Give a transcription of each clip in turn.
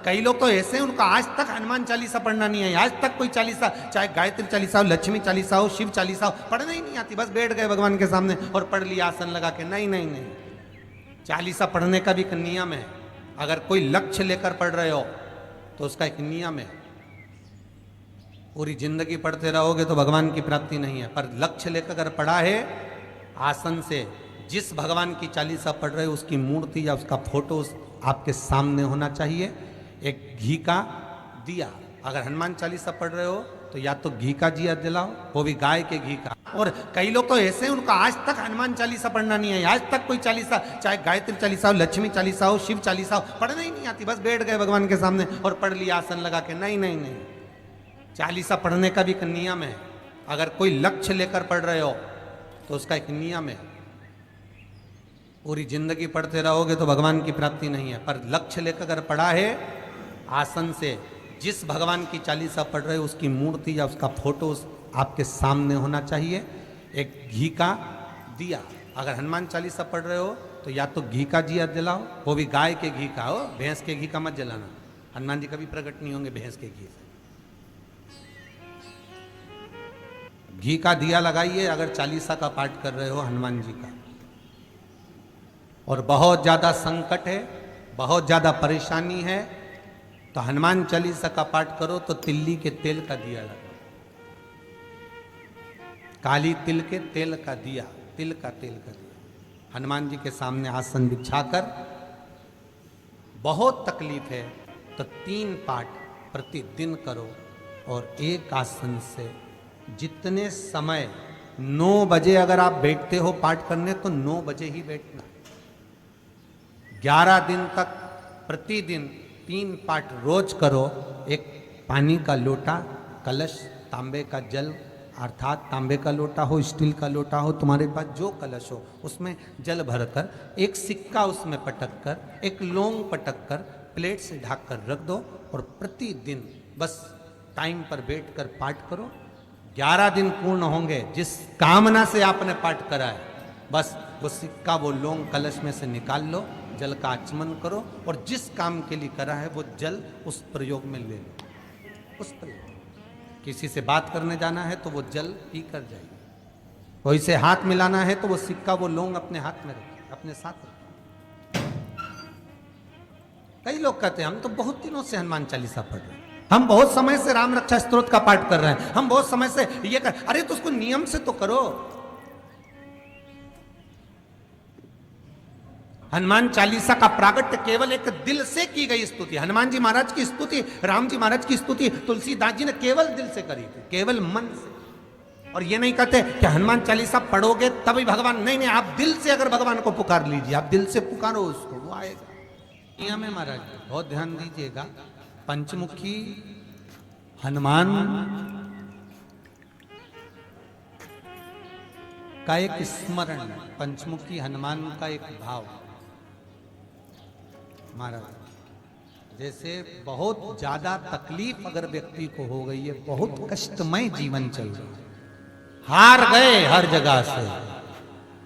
कई लोग तो ऐसे हैं उनका आज तक हनुमान चालीसा पढ़ना नहीं है, आज तक कोई चालीसा, चाहे गायत्री चालीसा हो, लक्ष्मी चालीसा हो, शिव चालीसा हो, पढ़ना ही नहीं आती, बस बैठ गए भगवान के सामने और पढ़ लिया आसन लगा के। नहीं नहीं नहीं, चालीसा पढ़ने का भी एक नियम है। अगर कोई लक्ष्य लेकर पढ़ रहे हो तो उसका एक नियम है। पूरी जिंदगी पढ़ते रहोगे तो भगवान की प्राप्ति नहीं है, पर लक्ष्य लेकर अगर पढ़ा है आसन से, जिस भगवान की चालीसा पढ़ रहे हो उसकी मूर्ति या उसका फोटो आपके सामने होना चाहिए। एक घी का दिया, अगर हनुमान चालीसा पढ़ रहे हो तो या तो घी का दिया जलाओ, वो भी गाय के घी का। और कई लोग तो ऐसे हैं उनका आज तक हनुमान चालीसा पढ़ना नहीं है, आज तक कोई चालीसा, चाहे गायत्री चालीसा हो, लक्ष्मी चालीसा हो, शिव चालीसा हो, पढ़ना ही नहीं आती, बस बैठ गए भगवान के सामने और पढ़ लिया आसन लगा के। नहीं नहीं नहीं, चालीसा पढ़ने का भी एक नियम है। अगर कोई लक्ष्य लेकर पढ़ रहे हो तो उसका एक नियम है। पूरी जिंदगी पढ़ते रहोगे तो भगवान की प्राप्ति नहीं है, पर लक्ष्य लेकर अगर पढ़ा है आसन से, जिस भगवान की चालीसा पढ़ रहे हो उसकी मूर्ति या उसका फोटो आपके सामने होना चाहिए। एक घी का दिया, अगर हनुमान चालीसा पढ़ रहे हो तो या तो घी का दिया जलाओ, वो भी गाय के घी का हो, भैंस के घी का मत जलाना। हनुमान जी कभी प्रकट नहीं होंगे भैंस के घी से। घी का दिया लगाइए अगर चालीसा का पाठ कर रहे हो हनुमान जी का। और बहुत ज्यादा संकट है, बहुत ज्यादा परेशानी है तो हनुमान चालीसा का पाठ करो तो तिल्ली के तेल का दिया लगाओ, काली तिल के तेल का दिया, तिल का तेल का दिया हनुमान जी के सामने आसन बिछाकर। बहुत तकलीफ है तो 3 पाठ प्रतिदिन करो और एक आसन से जितने समय, 9 बजे अगर आप बैठते हो पाठ करने तो 9 बजे ही बैठना। 11 दिन तक प्रतिदिन 3 पाठ रोज करो। एक पानी का लोटा, कलश, तांबे का जल, अर्थात तांबे का लोटा हो, स्टील का लोटा हो, तुम्हारे पास जो कलश हो उसमें जल भरकर, एक सिक्का उसमें पटक कर, एक लौंग पटक कर प्लेट से ढक कर रख दो और प्रतिदिन बस टाइम पर बैठकर पाठ करो। 11 दिन पूर्ण होंगे, जिस कामना से आपने पाठ करा है बस वो सिक्का, वो लौंग कलश में से निकाल लो, जल का आचमन करो और जिस काम के लिए करा है वो जल उस प्रयोग में ले लो। उस प्रयोग, किसी से बात करने जाना है तो वो जल पी कर जाइए, कोई से हाथ मिलाना है तो वो सिक्का, वो लौंग अपने हाथ में रखिए, अपने साथ रखिए। कई लोग कहते हैं हम तो बहुत दिनों से हनुमान चालीसा पढ़ रहे हैं, हम बहुत समय से राम रक्षा स्तोत्र का पाठ कर रहे हैं, हम बहुत समय से ये कर। अरे तो उसको नियम से तो करो। हनुमान चालीसा का प्रागट्य केवल एक दिल से की गई स्तुति। हनुमान जी महाराज की स्तुति, राम जी महाराज की स्तुति तुलसीदास जी ने केवल दिल से करी थी, केवल मन से। और ये नहीं कहते कि हनुमान चालीसा पढ़ोगे तभी भगवान, नहीं नहीं, आप दिल से अगर भगवान को पुकार लीजिए, आप दिल से पुकारो उसको, वो आएगा। नियम है महाराज, बहुत ध्यान दीजिएगा। पंचमुखी हनुमान का एक स्मरण, पंचमुखी हनुमान का एक भाव। महाराज जैसे बहुत ज्यादा तकलीफ अगर व्यक्ति को हो गई है, बहुत कष्टमय जीवन चल रहा है, हार गए हर जगह से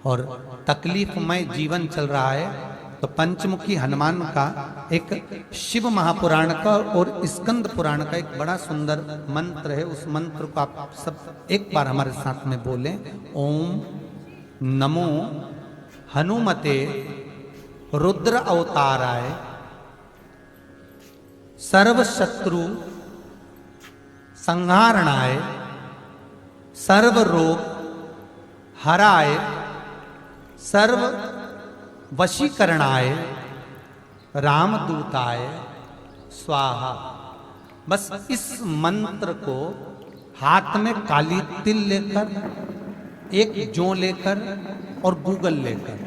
और तकलीफमय जीवन चल रहा है, तो पंचमुखी हनुमान का एक शिव महापुराण का और स्कंद पुराण का एक बड़ा सुंदर मंत्र है। उस मंत्र को आप सब एक बार हमारे साथ में बोलें। ओम नमो हनुमते रुद्र अवताराय सर्व शत्रु संहारणाय सर्व रोग हराय सर्व वशीकरणाय रामदूताय स्वाहा। बस इस मंत्र को हाथ में काली तिल लेकर, एक जौ लेकर और गूगल लेकर,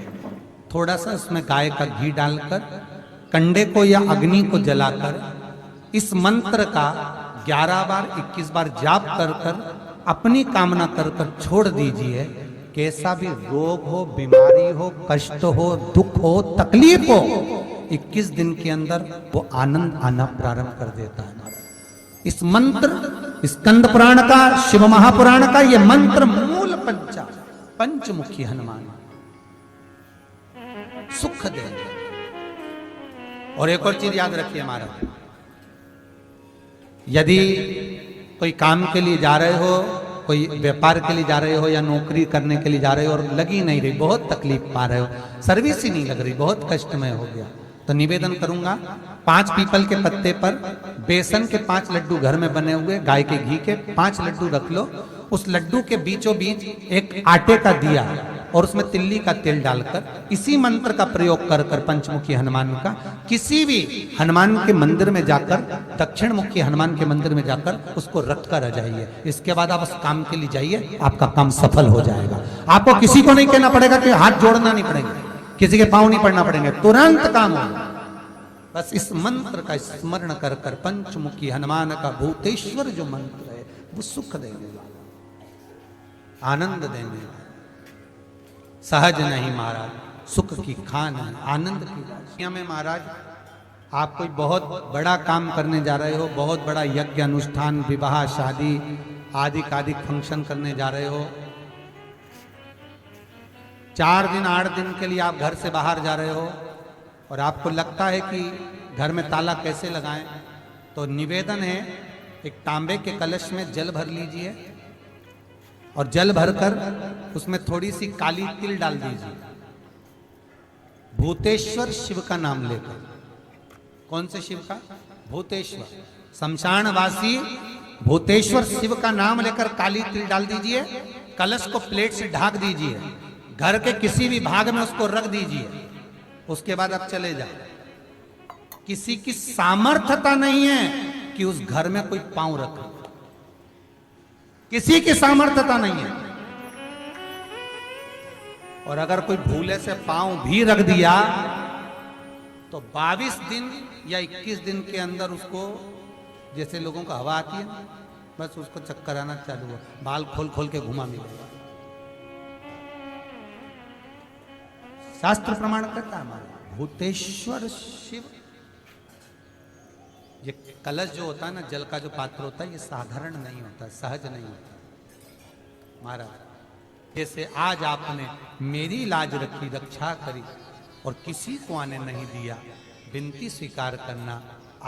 थोड़ा सा उसमें गाय का घी डालकर, कंडे को या अग्नि को जलाकर इस मंत्र का 11 बार 21 बार जाप कर कर अपनी कामना कर कर छोड़ दीजिए। कैसा भी रोग हो, बीमारी हो, कष्ट हो, दुख हो, तकलीफ हो, 21 दिन के अंदर वो आनंद आना प्रारंभ कर देता है। इस मंत्र स्कंद पुराण का, शिव महापुराण का ये मंत्र मूल पंचमुखी हनुमान सुख देंगे। और एक और चीज याद रखिए महाराज, यदि कोई काम के लिए जा रहे हो, कोई व्यापार के लिए जा रहे हो या नौकरी करने के लिए जा रहे हो और लगी नहीं रही, बहुत तकलीफ पा रहे हो, सर्विस ही नहीं लग रही, बहुत कष्टमय हो गया, तो निवेदन करूंगा 5 पीपल के पत्ते पर बेसन के 5 लड्डू घर में बने हुए गाय के घी के 5 लड्डू रख लो। उस लड्डू के बीचों बीच एक आटे का दिया और उसमें तिल्ली का तेल डालकर इसी मंत्र का प्रयोग कर कर पंचमुखी हनुमान का किसी भी हनुमान के मंदिर में जाकर, दक्षिण मुखी हनुमान के मंदिर में जाकर उसको रख कर आ जाइए। इसके बाद आप उस काम के लिए जाइए, आपका काम सफल हो जाएगा। आपको किसी को नहीं कहना पड़ेगा कि हाथ जोड़ना नहीं पड़ेगा, किसी के पांव नहीं पड़ना पड़ेंगे, तुरंत काम होगा। बस इस मंत्र का स्मरण कर कर पंचमुखी हनुमान का भूतेश्वर जो मंत्र है वो सुख देने वाला, आनंद देने वाला, सहज नहीं महाराज, सुख की खान है, आनंद की राशियां में महाराज आप कोई बहुत बड़ा काम करने जा रहे हो, बहुत बड़ा यज्ञ अनुष्ठान, विवाह, शादी आदि फंक्शन करने जा रहे हो, 4 दिन 8 दिन के लिए आप घर से बाहर जा रहे हो और आपको लगता है कि घर में ताला कैसे लगाएं, तो निवेदन है एक तांबे के कलश में जल भर लीजिए और जल भरकर उसमें थोड़ी सी काली तिल डाल दीजिए, भूतेश्वर शिव का नाम लेकर। कौन से शिव का? भूतेश्वर, शमशानवासी भूतेश्वर शिव का नाम लेकर काली तिल डाल दीजिए, कलश को प्लेट से ढक दीजिए, घर के किसी भी भाग में उसको रख दीजिए। उसके बाद आप चले जाए। किसी की सामर्थ्यता नहीं है कि उस घर में कोई पांव रखे, किसी की सामर्थ्यता नहीं है। और अगर कोई भूले से पांव भी रख दिया तो 22 दिन या 21 दिन के अंदर उसको, जैसे लोगों को हवा आती है बस उसको चक्कर आना चालू हो, बाल खोल खोल के घुमा मिलेगा। शास्त्र प्रमाण करता है हमारा भूतेश्वर शिव। ये कलश जो होता है ना, जल का जो पात्र होता है, ये साधारण नहीं होता, सहज नहीं होता महाराज। जैसे आज आपने मेरी लाज रखी, रक्षा करी और किसी को आने नहीं दिया, विनती स्वीकार करना।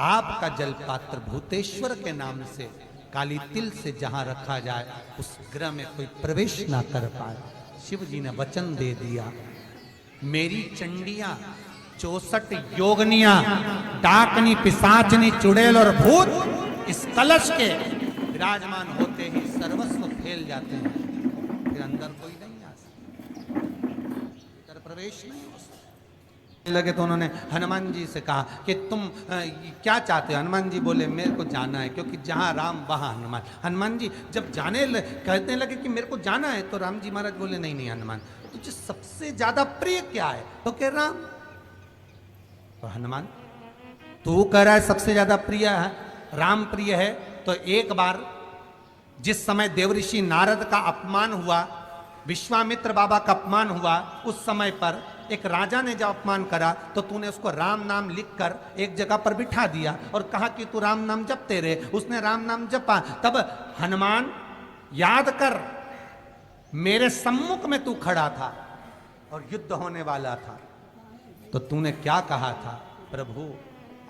आपका जल पात्र भूतेश्वर के नाम से काली तिल से जहां रखा जाए उस गृह में कोई प्रवेश ना कर पाए। शिव जी ने वचन दे दिया, मेरी चंडियां 64 योगनियां, डाकनी, पिशाचनी, चुड़ैल और भूत इस कलश के विराजमान होते ही सर्वस्व फैल जाते हैं, फिर अंदर कोई नहीं आ सकता, अंदर प्रवेश नहीं हो सकता। लगे तो उन्होंने हनुमान जी से कहा कि तुम क्या चाहते हो? हनुमान जी बोले मेरे को जाना है, क्योंकि जहां राम वहां हनुमान। हनुमान जी जब कहने लगे कि मेरे को जाना है, तो राम जी महाराज बोले नहीं नहीं हनुमान, तुझे सबसे ज्यादा प्रिय क्या है? तो कह राम। तो हनुमान तू कह रहा है सबसे ज्यादा प्रिय है राम, प्रिय है, तो एक बार जिस समय देवऋषि नारद का अपमान हुआ, विश्वामित्र बाबा का अपमान हुआ, उस समय पर एक राजा ने जब अपमान करा तो तूने उसको राम नाम लिखकर एक जगह पर बिठा दिया और कहा कि तू राम नाम जपते रहे। उसने राम नाम जपा। तब हनुमान याद कर, मेरे सम्मुख में तू खड़ा था और युद्ध होने वाला था, तो तूने क्या कहा था? प्रभु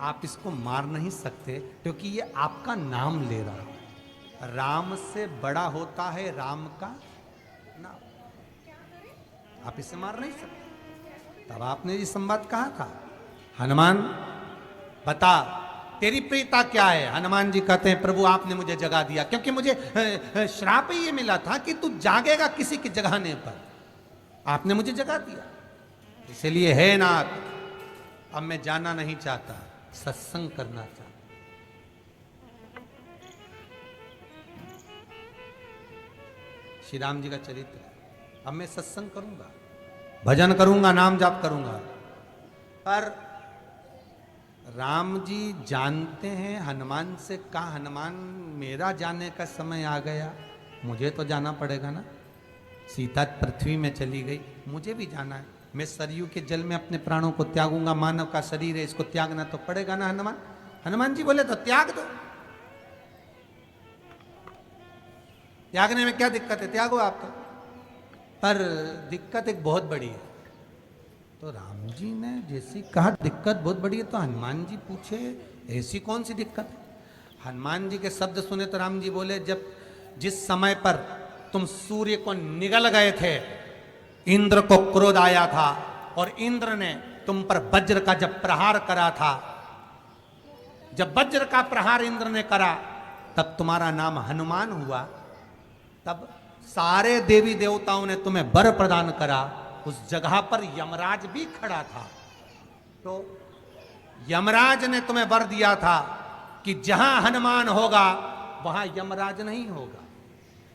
आप इसको मार नहीं सकते क्योंकि ये आपका नाम ले रहा है, राम से बड़ा होता है राम का नाम, आप इसे मार नहीं सकते। तब आपने ये संवाद कहा था, हनुमान बता तेरी प्रियता क्या है? हनुमान जी कहते हैं प्रभु आपने मुझे जगा दिया, क्योंकि मुझे श्राप ये मिला था कि तू जागेगा किसी के जगाने पर, आपने मुझे जगा दिया, इसलिए है नाथ अब मैं जाना नहीं चाहता, सत्संग करना चाहता। श्री राम जी का चरित्र, अब मैं सत्संग करूंगा, भजन करूंगा, नाम जाप करूंगा। पर राम जी जानते हैं हनुमान से, कहा हनुमान मेरा जाने का समय आ गया, मुझे तो जाना पड़ेगा ना, सीता पृथ्वी में चली गई, मुझे भी जाना है, मैं सरयू के जल में अपने प्राणों को त्यागूंगा, मानव का शरीर है इसको त्यागना तो पड़ेगा ना हनुमान। हनुमान जी बोले तो त्याग दो, त्यागने में क्या दिक्कत है, त्यागो आप तो। पर दिक्कत एक बहुत बड़ी है। तो राम जी ने जैसी कहा दिक्कत बहुत बड़ी है, तो हनुमान जी पूछे ऐसी कौन सी दिक्कत है? हनुमान जी के शब्द सुने तो राम जी बोले, जब जिस समय पर तुम सूर्य को निगल गए थे, इंद्र को क्रोध आया था और इंद्र ने तुम पर वज्र का जब प्रहार करा था, जब वज्र का प्रहार इंद्र ने करा तब तुम्हारा नाम हनुमान हुआ। तब सारे देवी देवताओं ने तुम्हें वर प्रदान करा। उस जगह पर यमराज भी खड़ा था, तो यमराज ने तुम्हें वर दिया था कि जहां हनुमान होगा वहां यमराज नहीं होगा।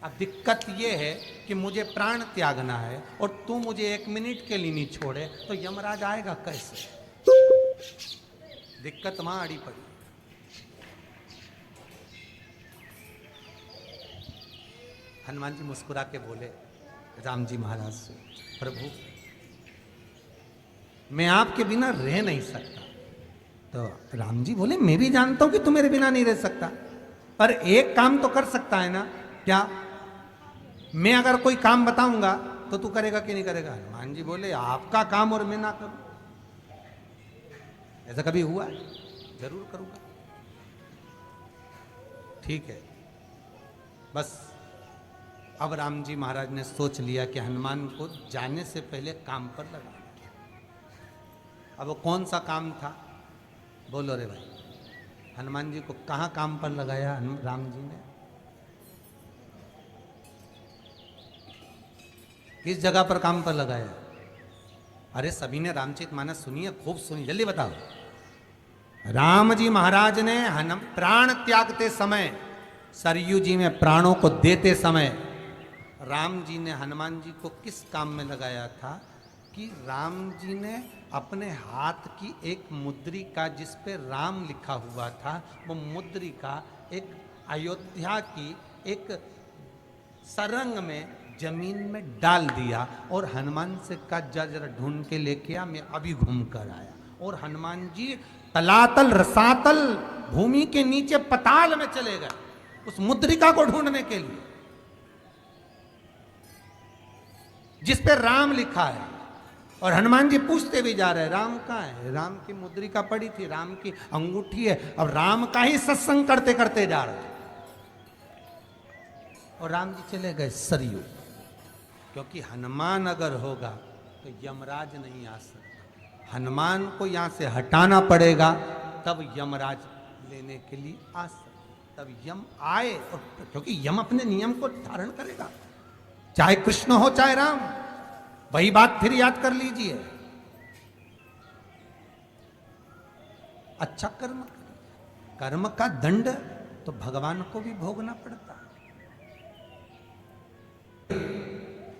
अब दिक्कत यह है कि मुझे प्राण त्यागना है और तू मुझे 1 मिनट के लिए नहीं छोड़े, तो यमराज आएगा कैसे? दिक्कत वहां अड़ी पड़ी। हनुमान जी मुस्कुरा के बोले राम जी महाराज से, प्रभु मैं आपके बिना रह नहीं सकता। तो राम जी बोले, मैं भी जानता हूं कि तू मेरे बिना नहीं रह सकता, पर एक काम तो कर सकता है ना। क्या? मैं अगर कोई काम बताऊंगा तो तू करेगा कि नहीं करेगा? हनुमान जी बोले, आपका काम और मैं ना करूं, ऐसा कभी हुआ है? जरूर करूंगा। ठीक है। बस अब राम जी महाराज ने सोच लिया कि हनुमान को जाने से पहले काम पर लगा। अब वो कौन सा काम था? बोलो रे भाई। हनुमान जी को कहाँ काम पर लगाया राम जी ने? किस जगह पर काम पर लगाया? अरे सभी ने रामचरितमानस सुनी है, खूब सुनी, जल्दी बताओ। राम जी महाराज ने प्राण त्यागते समय, सरयू जी में प्राणों को देते समय, राम जी ने हनुमान जी को किस काम में लगाया था कि राम जी ने अपने हाथ की एक मुद्रिका जिस पे राम लिखा हुआ था, वो मुद्रिका एक अयोध्या की एक सरंग में जमीन में डाल दिया और हनुमान से कहा, जा जरा ढूंढ के लेके आ, मैं अभी घूम कर आया। और हनुमान जी तलातल रसातल भूमि के नीचे पताल में चले गए उस मुद्रिका को ढूंढने के लिए जिस पे राम लिखा है। और हनुमान जी पूछते भी जा रहे, राम कहाँ है? राम की मुद्रिका पड़ी थी, राम की अंगूठी है। अब राम का ही सत्संग करते करते जा रहे और राम जी चले गए सरयू, क्योंकि हनुमान अगर होगा तो यमराज नहीं आ सकता। हनुमान को यहां से हटाना पड़ेगा, तब यमराज लेने के लिए आ सकता। तब यम आए, और क्योंकि यम अपने नियम को धारण करेगा, चाहे कृष्ण हो चाहे राम। वही बात फिर याद कर लीजिए, अच्छा कर्म करिए, कर्म का दंड तो भगवान को भी भोगना पड़ता है।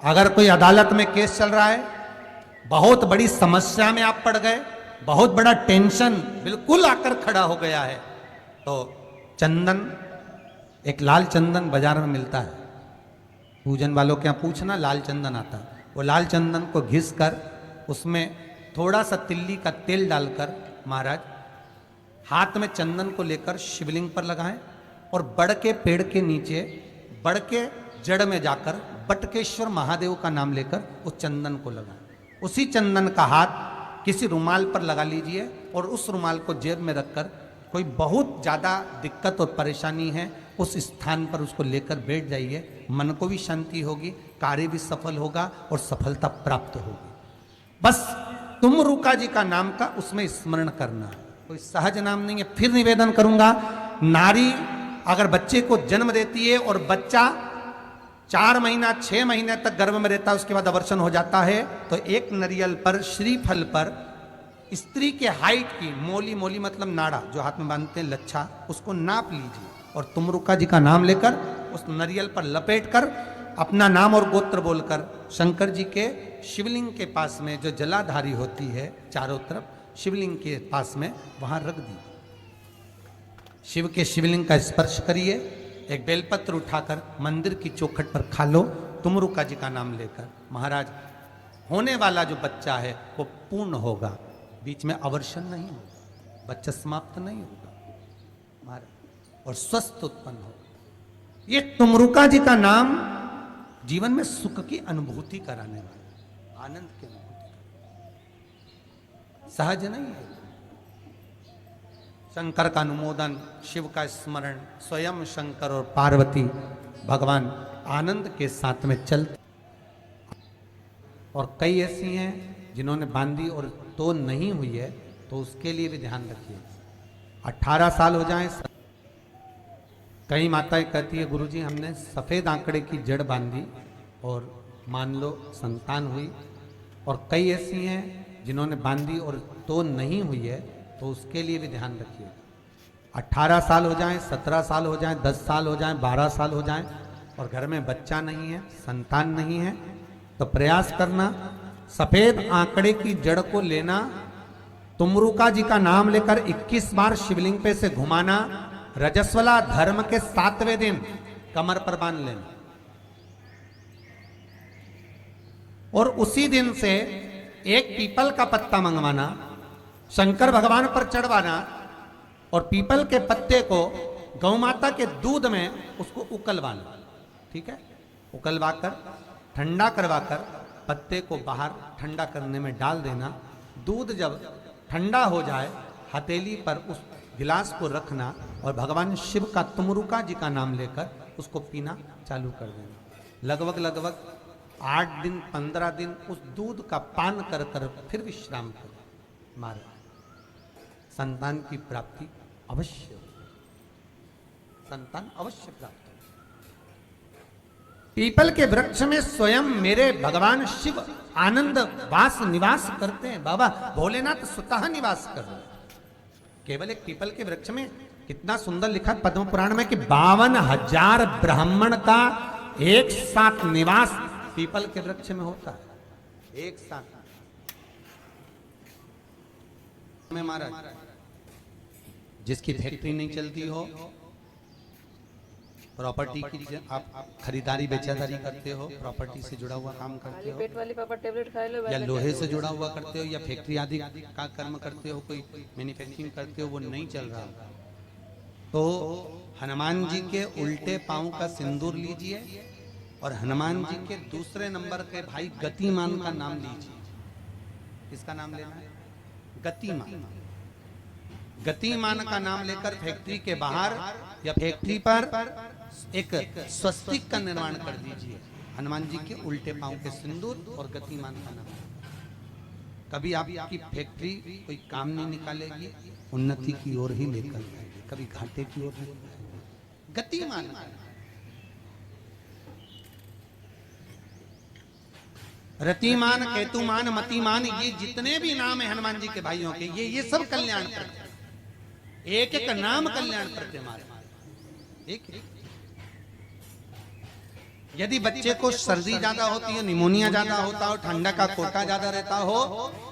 अगर कोई अदालत में केस चल रहा है, बहुत बड़ी समस्या में आप पड़ गए, बहुत बड़ा टेंशन बिल्कुल आकर खड़ा हो गया है, तो चंदन, एक लाल चंदन बाजार में मिलता है, पूजन वालों के यहाँ पूछना, लाल चंदन आता है। वो लाल चंदन को घिस कर उसमें थोड़ा सा तिल्ली का तेल डालकर महाराज हाथ में चंदन को लेकर शिवलिंग पर लगाएं और बड़ के पेड़ के नीचे, बड़ के जड़ में जाकर बटकेश्वर महादेव का नाम लेकर उस चंदन को लगाएं। उसी चंदन का हाथ किसी रुमाल पर लगा लीजिए और उस रुमाल को जेब में रखकर, कोई बहुत ज़्यादा दिक्कत और परेशानी है उस स्थान पर उसको लेकर बैठ जाइए, मन को भी शांति होगी, कार्य भी सफल होगा और सफलता प्राप्त होगी। बस तुमरुका जी का नाम का उसमें स्मरण करना है, कोई सहज नाम नहीं है। फिर निवेदन करूंगा, नारी अगर बच्चे को जन्म देती है और बच्चा 4 महीना 6 महीने तक गर्भ में रहता है, उसके बाद अवर्षण हो जाता है, तो एक नारियल पर, श्रीफल पर स्त्री के हाइट की मोली, मोली मतलब नाड़ा जो हाथ में बांधते हैं, लच्छा, उसको नाप लीजिए और तुमरुका जी का नाम लेकर उस नारियल पर लपेट कर अपना नाम और गोत्र बोलकर शंकर जी के शिवलिंग के पास में जो जलाधारी होती है चारों तरफ, शिवलिंग के पास में वहां रख दी। शिव के शिवलिंग का स्पर्श करिए, एक बेलपत्र उठाकर मंदिर की चौखट पर खा लो, तुमरुका जी का नाम लेकर। महाराज, होने वाला जो बच्चा है वो पूर्ण होगा, बीच में अवर्षण नहीं होगा, बच्चा समाप्त नहीं होगा महाराज, और स्वस्थ उत्पन्न होगा। ये तुमरुका जी का नाम जीवन में सुख की अनुभूति कराने वाला, आनंद की अनुभूति, सहज नहीं है, शंकर का अनुमोदन, शिव का स्मरण, स्वयं शंकर और पार्वती भगवान आनंद के साथ में चलते। और कई ऐसी हैं जिन्होंने बांधी और तो नहीं हुई है, तो उसके लिए भी ध्यान रखिए। 18 साल हो जाएं। कई माताएं कहती है गुरुजी हमने सफ़ेद आंकड़े की जड़ बांधी और मान लो संतान हुई। और कई ऐसी हैं जिन्होंने बांधी और तो नहीं हुई है, तो उसके लिए भी ध्यान रखिए। 18 साल हो जाएं, 17 साल हो जाएं, 10 साल हो जाएं, 12 साल हो जाएं और घर में बच्चा नहीं है, संतान नहीं है, तो प्रयास करना सफेद आंकड़े की जड़ को लेना, तुमरुका जी का नाम लेकर 21 बार शिवलिंग पे से घुमाना, रजस्वला धर्म के 7वें दिन कमर पर बांध लेना और उसी दिन से एक पीपल का पत्ता मंगवाना, शंकर भगवान पर चढ़वाना और पीपल के पत्ते को गौ माता के दूध में उसको उकलवाना। ठीक है, उकलवाकर ठंडा करवाकर पत्ते को बाहर ठंडा करने में डाल देना। दूध जब ठंडा हो जाए हथेली पर उस गिलास को रखना और भगवान शिव का तुमरुका जी का नाम लेकर उसको पीना चालू कर देना। लगभग 8 दिन 15 दिन उस दूध का पान कर कर फिर विश्राम कर मारे, संतान की प्राप्ति अवश्य, संतान अवश्य प्राप्त हो। पीपल के वृक्ष में स्वयं मेरे भगवान शिव आनंद वास निवास करते हैं। बाबा भोलेनाथ स्वतः निवास कर रहे हैं। केवल एक पीपल के वृक्ष में कितना सुंदर लिखा पद्म पुराण में कि 52,000 ब्राह्मण का एक साथ निवास पीपल के वृक्ष में होता है, एक साथ में। महाराज जिसकी फैक्ट्री नहीं चलती हो, प्रॉपर्टी की आप खरीदारी बेचादारी करते हो, प्रॉपर्टी से जुड़ा हुआ काम करते हो, पेट वाली पापा टेबलेट खा लो, या लोहे से जुड़ा हुआ करते हो, या फैक्ट्री आदि का कर्म करते हो, कोई मैन्युफैक्चरिंग करते हो, वो नहीं चल रहा, तो हनुमान जी के उल्टे पांव का सिंदूर लीजिए और हनुमान जी के दूसरे नंबर के भाई गतिमान का नाम लीजिए। किसका नाम लेना है? गतिमान। गतिमान का नाम लेकर फैक्ट्री के बाहर या फैक्ट्री पर एक स्वस्तिक का निर्माण कर दीजिए। हनुमान जी के उल्टे पांव के सिंदूर और गतिमान का नाम। कभी आपकी फैक्ट्री कोई काम नहीं निकालेगी, उन्नति की ओर ही लेकर जाएगी, कभी घाटे की ओर नहीं। गतिमान, रतिमान, केतुमान, मतिमान, ये जितने भी नाम है हनुमान जी के भाइयों के, ये सब कल्याण करते, एक एक नाम कल्याण करते हमारे। एक यदि बच्चे को सर्दी ज्यादा होती है, निमोनिया ज्यादा होता हो, ठंडा का कोटा ज्यादा रहता हो,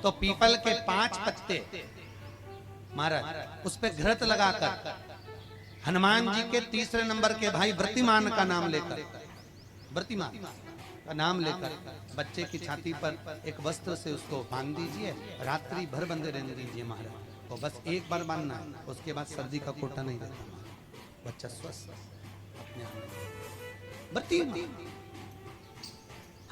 तो पीपल के 5 पत्ते महाराज उस पे घृत लगाकर हनुमान जी के तीसरे नंबर के भाई व्रतिमान का नाम लेकर, व्रतिमान का नाम लेकर बच्चे की छाती पर एक वस्त्र से उसको बांध दीजिए, रात्रि भर बंधे रहने दीजिए महाराज। तो बस एक बार बांधना है, उसके बाद सर्दी का कोटा नहीं रहता, बच्चा स्वस्थ अपने आप।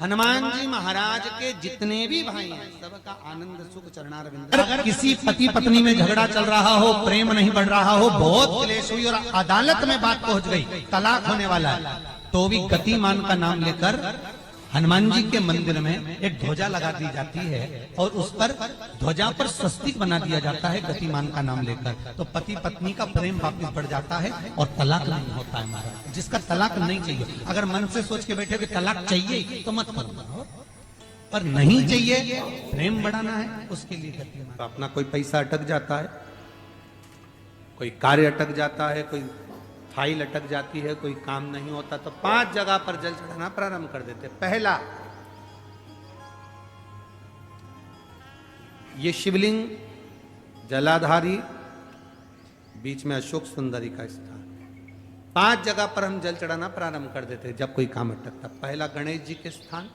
हनुमान जी महाराज के जितने भी भाई हैं सबका आनंद सुख चरणारविंद। अगर किसी पति पत्नी में झगड़ा चल रहा हो, प्रेम नहीं बढ़ रहा हो, बहुत क्लेश हुई और अदालत में बात पहुंच गई, तलाक होने वाला है, तो भी गतिमान का नाम लेकर हनुमान जी के मंदिर में एक ध्वजा लगा दी जाती है और उस पर ध्वजा पर स्वस्तिक बना दिया जाता है गतिमान का नाम लेकर। तो पति पत्नी का प्रेम वापिस बढ़ जाता है और तलाक नहीं होता है महाराज। जिसका तलाक नहीं चाहिए, अगर मन से सोच के बैठे कि तलाक चाहिए तो मत करो, पर नहीं चाहिए, प्रेम बढ़ाना है, उसके लिए गतिमान। तो अपना कोई पैसा अटक जाता है, कोई कार्य अटक जाता है, कोई फाइल अटक जाती है, कोई काम नहीं होता, तो 5 जगह पर जल चढ़ाना प्रारंभ कर देते। पहला, ये शिवलिंग जलाधारी, बीच में अशोक सुंदरी का स्थान, 5 जगह पर हम जल चढ़ाना प्रारंभ कर देते जब कोई काम अटकता। पहला गणेश जी के स्थान,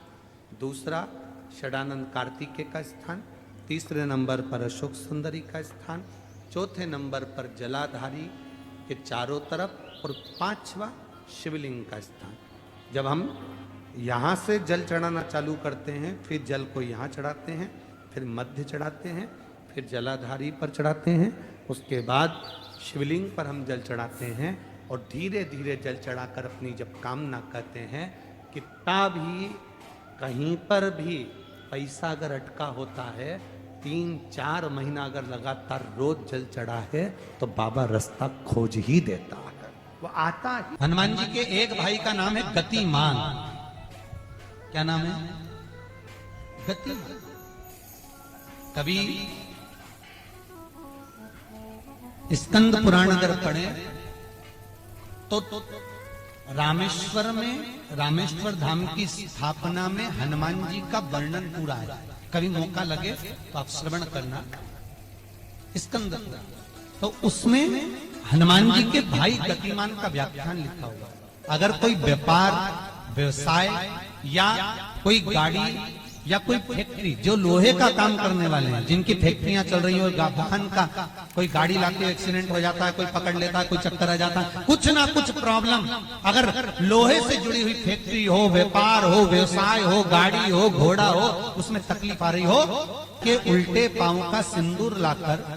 दूसरा षडानंद कार्तिकेय का स्थान, तीसरे नंबर पर अशोक सुंदरी का स्थान, चौथे नंबर पर जलाधारी के चारों तरफ और 5वां शिवलिंग का स्थान। जब हम यहाँ से जल चढ़ाना चालू करते हैं, फिर जल को यहाँ चढ़ाते हैं, फिर मध्य चढ़ाते हैं, फिर जलाधारी पर चढ़ाते हैं, उसके बाद शिवलिंग पर हम जल चढ़ाते हैं और धीरे धीरे जल चढ़ाकर अपनी जब कामना करते हैं, कितना भी कहीं पर भी पैसा अगर अटका होता है, 3-4 महीना अगर लगातार रोज जल चढ़ा है तो बाबा रास्ता खोज ही देता है, वो आता ही। हनुमान जी के एक भाई का नाम है गतिमान। क्या नाम है? गतिमान। कभी स्कंद पुराण अगर पढ़े तो रामेश्वर में, रामेश्वर धाम की स्थापना में हनुमान जी का वर्णन पूरा है। कभी मौका लगे तो आप श्रवण करना स्कंद पुराण। तो उसमें हनुमान जी के भाई गतिमान का व्याख्यान लिखा हुआ। अगर कोई व्यापार, व्यवसाय या कोई गाड़ी या कोई फैक्ट्री, जो लोहे का काम करने वाले हैं, जिनकी फैक्ट्रियां चल रही हो, वाहन का कोई गाड़ी लाके एक्सीडेंट हो जाता है, कोई पकड़ लेता है, कोई चक्कर आ जाता है, कुछ ना कुछ प्रॉब्लम, अगर लोहे से जुड़ी हुई फैक्ट्री हो, व्यापार हो, व्यवसाय हो, गाड़ी हो, घोड़ा हो, उसमें तकलीफ आ रही हो, कि उल्टे पांव का सिंदूर लाकर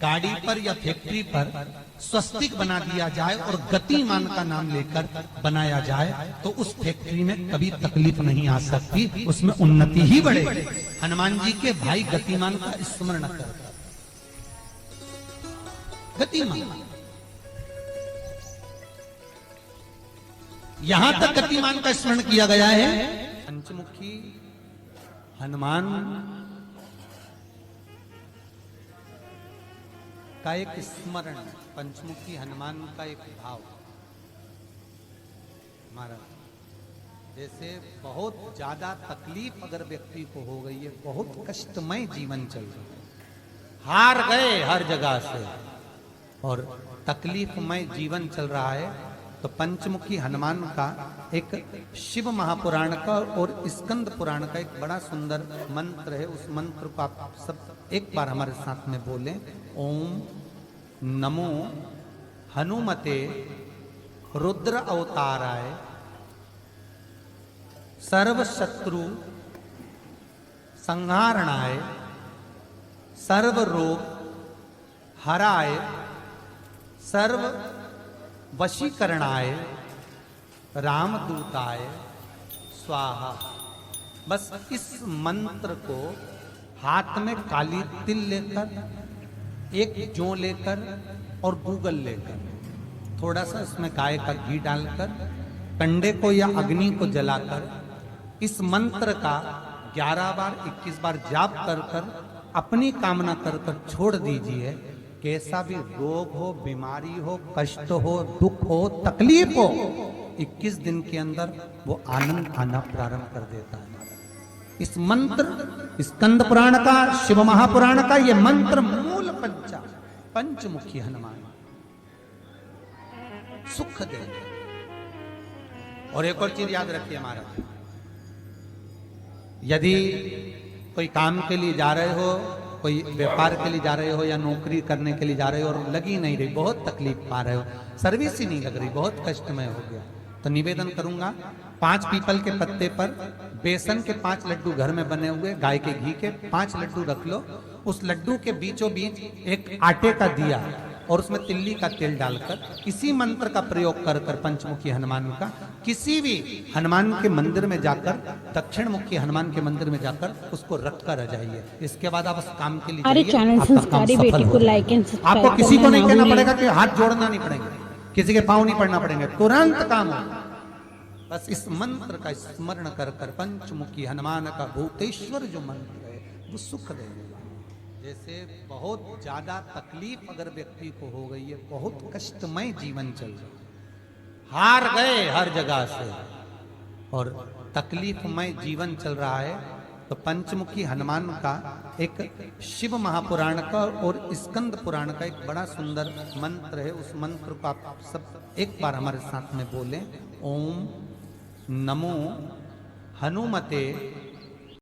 गाड़ी पर या फैक्ट्री पर स्वस्तिक बना दिया जाए और गतिमान का नाम लेकर बनाया जाए, तो उस फैक्ट्री में कभी तकलीफ नहीं आ सकती, उसमें उन्नति ही बढ़ेगी। हनुमान जी के भाई गतिमान का स्मरण कर, गतिमान, यहां तक गतिमान का स्मरण किया गया है। पंचमुखी हनुमान का एक स्मरण, पंचमुखी हनुमान का एक भाव हमारा, जैसे बहुत ज्यादा तकलीफ अगर व्यक्ति को हो गई है, बहुत कष्टमय जीवन चल रहा है, हार गए हर जगह से और तकलीफमय जीवन चल रहा है, तो पंचमुखी हनुमान का एक शिव महापुराण का और स्कंद पुराण का एक बड़ा सुंदर मंत्र है। उस मंत्र को आप सब एक बार हमारे साथ में बोलें। ओम नमो हनुमते रुद्र अवताराय सर्व शत्रु संहारणाय सर्व रोग हराय सर्व वशीकरणाय रामदूताय स्वाहा। बस इस मंत्र को हाथ में काली तिल लेकर, एक जौ लेकर और गूगल लेकर, थोड़ा सा इसमें गाय का घी डालकर, कंडे को या अग्नि को जलाकर इस मंत्र का 11 बार 21 बार जाप कर कर अपनी कामना कर कर छोड़ दीजिए। कैसा भी रोग हो, बीमारी हो, कष्ट हो, दुख हो, तकलीफ हो, 21 दिन के अंदर वो आनंद आना प्रारंभ कर देता है। इस मंत्र, स्कंद पुराण का, शिव महापुराण का ये मंत्र मूल पंचमुखी हनुमान सुख देंगे। और एक और चीज याद रखिए हमारा, यदि कोई काम के लिए जा रहे हो, कोई व्यापार के लिए जा रहे हो या नौकरी करने के लिए जा रहे हो और लगी नहीं रही, बहुत तकलीफ पा रहे हो, सर्विस ही नहीं लग रही, बहुत कष्टमय हो गया, तो निवेदन करूंगा 5 पीपल के पत्ते पर बेसन के 5 लड्डू घर में बने हुए, गाय के घी के 5 लड्डू रख लो, उस लड्डू के बीचों बीच एक आटे का दिया और उसमें तिल्ली का तेल डालकर इसी मंत्र का प्रयोग कर कर पंचमुखी हनुमान का किसी भी हनुमान के मंदिर में जाकर, दक्षिण मुखी हनुमान के मंदिर में जाकर उसको रख कर आ जाइए। इसके बाद आप उस काम के लिए आपको किसी को नहीं कहना पड़ेगा कि हाथ जोड़ना नहीं पड़ेगा, किसी के पांव नहीं पड़ना पड़ेंगे, तुरंत काम होगा। बस इस मंत्र का स्मरण कर कर पंचमुखी हनुमान का भूतेश्वर जो मंत्र है वो सुख देगा। जैसे बहुत ज्यादा तकलीफ अगर व्यक्ति को हो गई है, बहुत कष्टमय जीवन चल रहा है, हार गए हर जगह से और तकलीफमय जीवन चल रहा है, तो पंचमुखी हनुमान का एक शिव महापुराण का और स्कंद पुराण का एक बड़ा सुंदर मंत्र है। उस मंत्र को आप सब एक बार हमारे साथ में बोलें। ओम नमो हनुमते